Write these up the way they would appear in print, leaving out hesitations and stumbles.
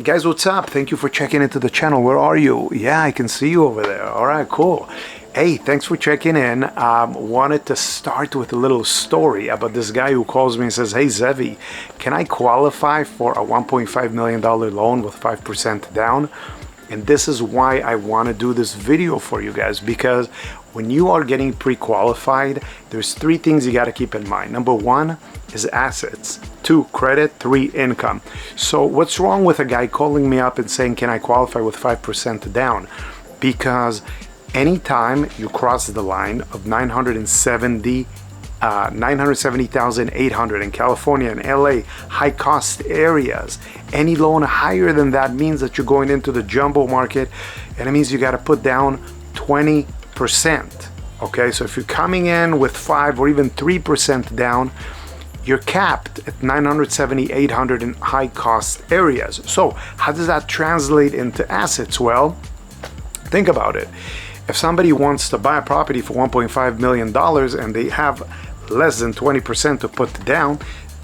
Guys, what's up? Thank you for checking into the channel. Where are you? Yeah, I can see you over there. All right, cool. Hey, thanks for checking in. Wanted to start with a little story about this guy who calls me and says, hey, Zevi, can I qualify for a $1.5 million loan with 5% down? And this is why I want to do this video for you guys, because when you are getting pre-qualified, there's three things you got to keep in mind. Number one is assets, two, credit, three, income. So what's wrong with a guy calling me up and saying, can I qualify with 5% down? Because anytime you cross the line of 970,800 in California and LA, high cost areas, any loan higher than that means that you're going into the jumbo market, and it means you got to put down 20%. Okay, so if you're coming in with 5 or even 3% down, you're capped at 970, 800 in high cost areas. So how does that translate into assets? Well, think about it. If somebody wants to buy a property for $1.5 million and they have less than 20% to put down,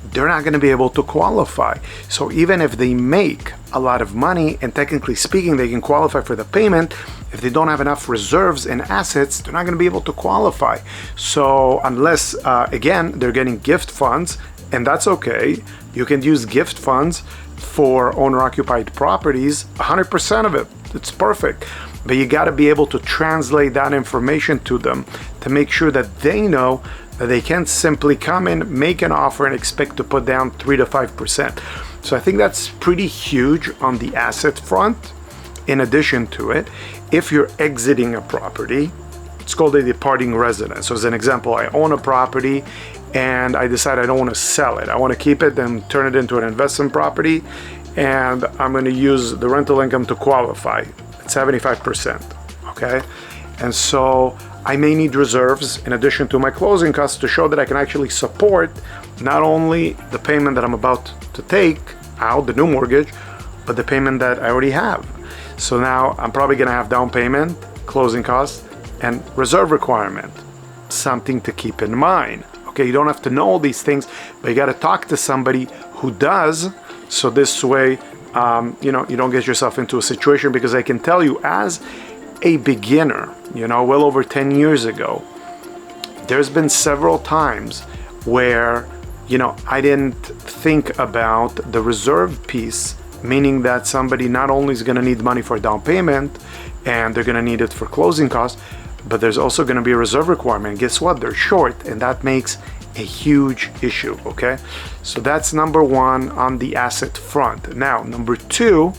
they're not going to be able to qualify. So even if they make a lot of money, and technically speaking, they can qualify for the payment, if they don't have enough reserves and assets, they're not going to be able to qualify. So unless, again, they're getting gift funds, and that's okay. You can use gift funds for owner-occupied properties, 100% of it. It's perfect. But you got to be able to translate that information to them to make sure that they know that they can't simply come in, make an offer, and expect to put down 3 to 5%. So I think that's pretty huge on the asset front. In addition to it, if you're exiting a property, it's called a departing residence. So as an example, I own a property and I decide I don't want to sell it. I want to keep it and turn it into an investment property, and I'm going to use the rental income to qualify at 75%. Okay, and so I may need reserves in addition to my closing costs to show that I can actually support not only the payment that I'm about to take out, the new mortgage, but the payment that I already have. So now I'm probably going to have down payment, closing costs, and reserve requirement. Something to keep in mind. Okay, you don't have to know all these things, but you got to talk to somebody who does. So this way, you don't get yourself into a situation, because I can tell you, as a beginner, well over 10 years ago, there's been several times where, I didn't think about the reserve piece, meaning that somebody not only is going to need money for down payment and they're going to need it for closing costs, but there's also going to be a reserve requirement. Guess what? They're short, and that makes a huge issue. Okay, so that's number one on the asset front. Now, number two,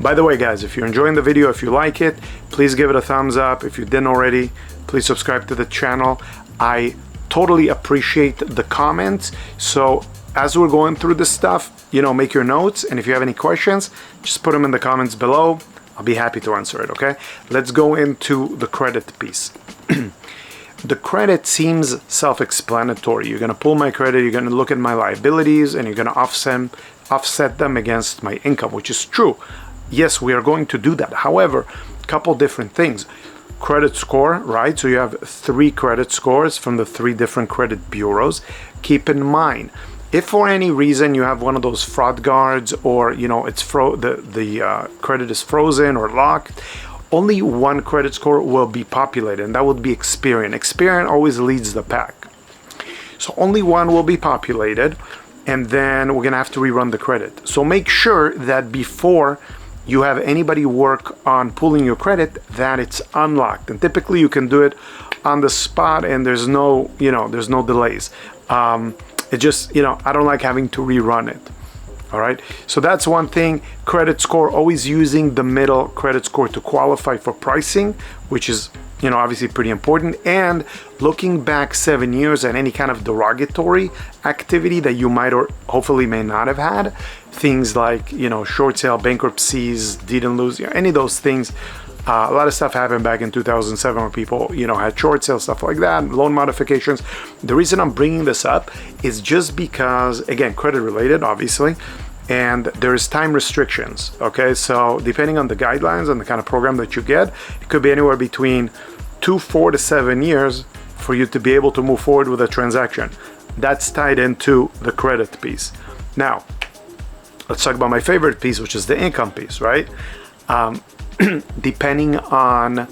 by the way, guys, if you're enjoying the video, if you like it, please give it a thumbs up. If you didn't already, please subscribe to the channel. I totally appreciate the comments. So as we're going through this stuff, make your notes, and if you have any questions, just put them in the comments below. I'll be happy to answer it. Okay, let's go into the credit piece. The credit seems self-explanatory. You're going to pull my credit, you're going to look at my liabilities, and you're going to offset them against my income, which is true. Yes, we are going to do that. However, a couple different things. Credit score, right? So you have 3 credit scores from the 3 different credit bureaus. Keep in mind, if for any reason you have one of those fraud guards, or it's the credit is frozen or locked, only one credit score will be populated, and that would be Experian. Experian always leads the pack. So only one will be populated, and then we're gonna have to rerun the credit. So make sure that before you have anybody work on pulling your credit, that it's unlocked. And typically you can do it on the spot, and there's no delays. It just, I don't like having to rerun it. All right, so that's one thing. Credit score, always using the middle credit score to qualify for pricing, which is, obviously pretty important. And looking back 7 years at any kind of derogatory activity that you might or hopefully may not have had, things like, short sale, bankruptcies, deed and lose, any of those things. A lot of stuff happened back in 2007 where people, had short sales, stuff like that, loan modifications. The reason I'm bringing this up is just because, again, credit related, obviously, and there's time restrictions. Okay, so depending on the guidelines and the kind of program that you get, it could be anywhere between 4 to 7 years for you to be able to move forward with a transaction. That's tied into the credit piece. Now, let's talk about my favorite piece, which is the income piece, right? Depending on,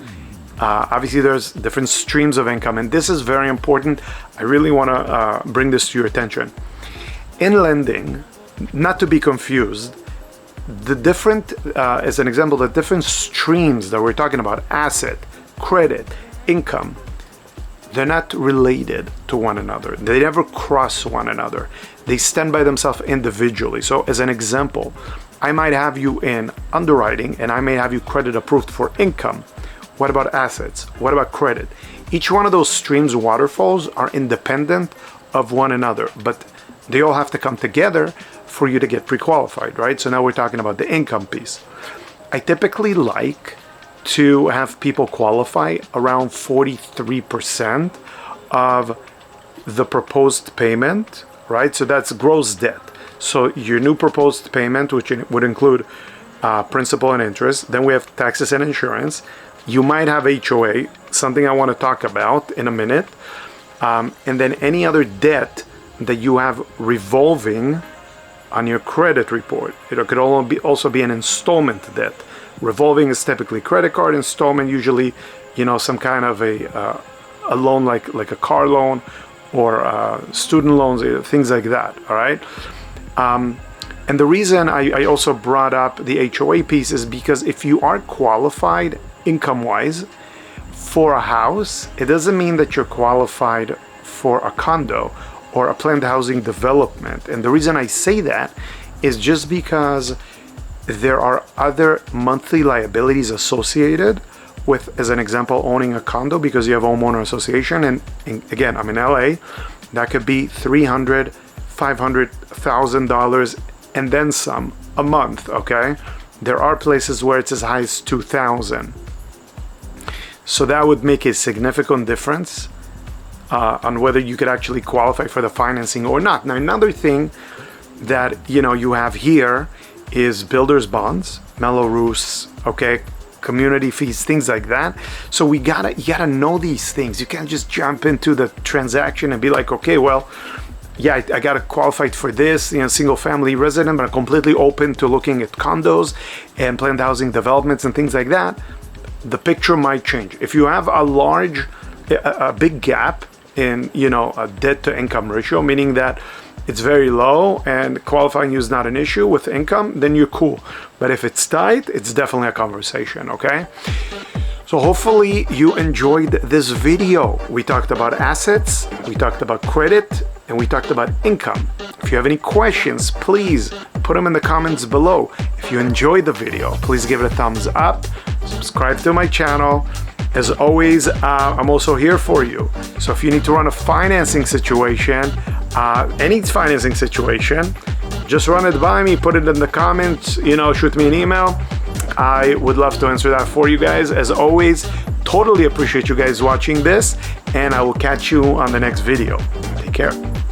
obviously there's different streams of income, and this is very important. I really want to bring this to your attention. In lending, not to be confused, the different, as an example, the different streams that we're talking about, asset, credit, income, they're not related to one another. They never cross one another. They stand by themselves individually. So as an example, I might have you in underwriting and I may have you credit approved for income. What about assets? What about credit? Each one of those streams, waterfalls, are independent of one another, but they all have to come together for you to get pre-qualified, right? So now we're talking about the income piece. I typically like to have people qualify around 43% of the proposed payment, right? So that's gross debt. So your new proposed payment, which would include principal and interest. Then we have taxes and insurance. You might have HOA, something I want to talk about in a minute. And then any other debt that you have revolving on your credit report. It could also be an installment debt. Revolving is typically credit card, installment usually, some kind of a loan like a car loan or student loans, things like that, all right? And the reason I also brought up the HOA piece is because if you are qualified income-wise for a house, it doesn't mean that you're qualified for a condo or a planned housing development. And the reason I say that is just because there are other monthly liabilities associated with, as an example, owning a condo, because you have homeowner association. And again, I'm in LA, that could be $300,000, $500,000 and then some a month, okay? There are places where it's as high as 2,000. So that would make a significant difference on whether you could actually qualify for the financing or not. Now, another thing that you have here is builder's bonds, mellow roofs, okay, community fees, things like that. So you gotta know these things. You can't just jump into the transaction and be like, okay, well, yeah, I gotta qualify for this, single family resident, but I'm completely open to looking at condos and planned housing developments and things like that. The picture might change. If you have a big gap in, a debt to income ratio, meaning that it's very low and qualifying you is not an issue with income, then you're cool. But if it's tight, it's definitely a conversation, okay? So hopefully you enjoyed this video. We talked about assets, we talked about credit, and we talked about income. If you have any questions, please put them in the comments below. If you enjoyed the video, please give it a thumbs up, subscribe to my channel. As always, I'm also here for you. So if you need to run a financing situation, any financing situation, just run it by me, put it in the comments, shoot me an email. I would love to answer that for you guys. As always, totally appreciate you guys watching this, and I will catch you on the next video. Take care.